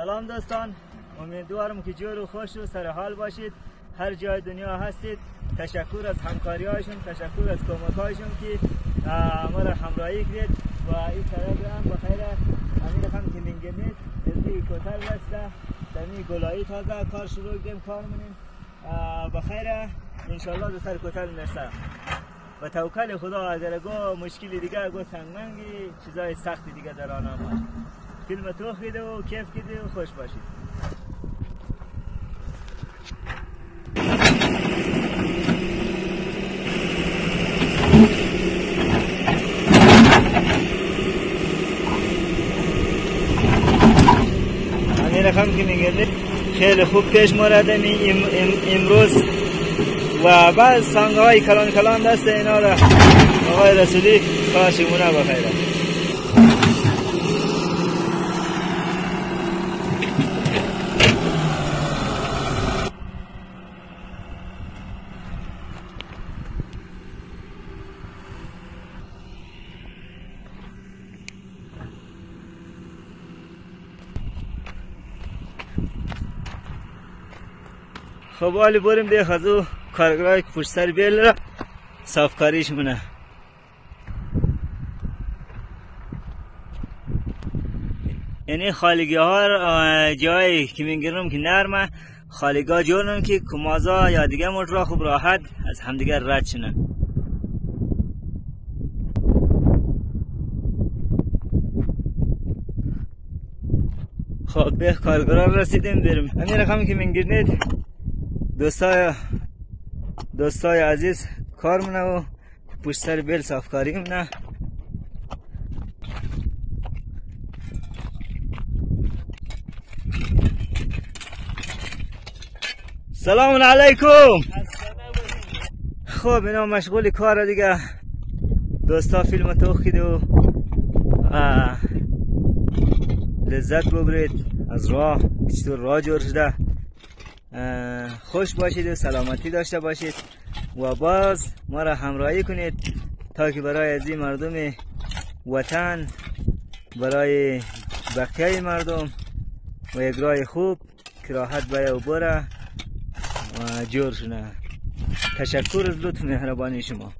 سلام دوستان، امیدوارم که جور و خوش و سر حال باشید. هر جای دنیا هستید. تشکر از همکاری هایشون، تشکر از کمک هایشون که ما را همراهی کرد و این طرف هم بخیر. امیر خان که میگنید دلتی کوتر بسته دمی گلایی تازه کار شروع کردیم، کار منیم بخیر انشالله. در سر کوتر میرسه و توکل خدا. اگر گو مشکلی دیگه گو سنگمنگی چیزای سختی دیگه در آن آمد. فیلم تو خیده و کیف کده و خوش باشید. همین رقم که میگردید خیلی خوب پیش مورد امروز و بعد سانگ های کلان کلان دست اینا را آقای رسولی کاشمونه بخیره. خب حالی بریم دیگه از او کارگرای که پشت سر بیل را صافکاریش منه. یعنی خالگی ها جایی که میگیرم که نرمه، خالگی ها جورنم که کمازا یا دیگه موترها خوب راحت از همدیگر رد شنه. خب به کارگران رسیدیم بریم. همین رقمی که میگیرید دوستای عزیز کار منه و پشت سر بیل صافکاری منه. سلام علیکم. خب اینا مشغول کار دیگه. دوستا فیلم تو خیده و لذت ببرید از راه. چطور راه جور شده. خوش باشید و سلامتی داشته باشید و باز ما را همراهی کنید تا که برای از این مردم وطن، برای بقیه مردم و یک راه خوب که راحت باید و بره و جور شونه. تشکر از لطف مهربانی شما.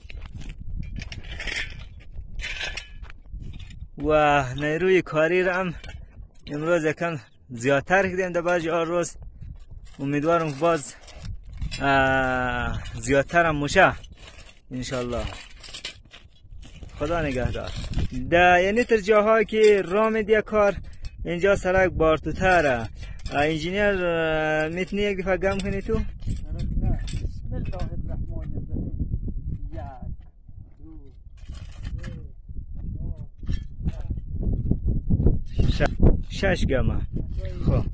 و نیروی کاری را هم امروز یکم زیادتر کردیم در بعضی روز. امیدوارم باز زیادتر هم میشه انشالله. خدا نگهدار. یعنی تر جاهایی که راه میدیه کار اینجا سرک بارتوتره. انجینیر میتونی یک دفعه گم کنی تو؟ بسم الله الرحمن الرحیم. 6 گمه. خب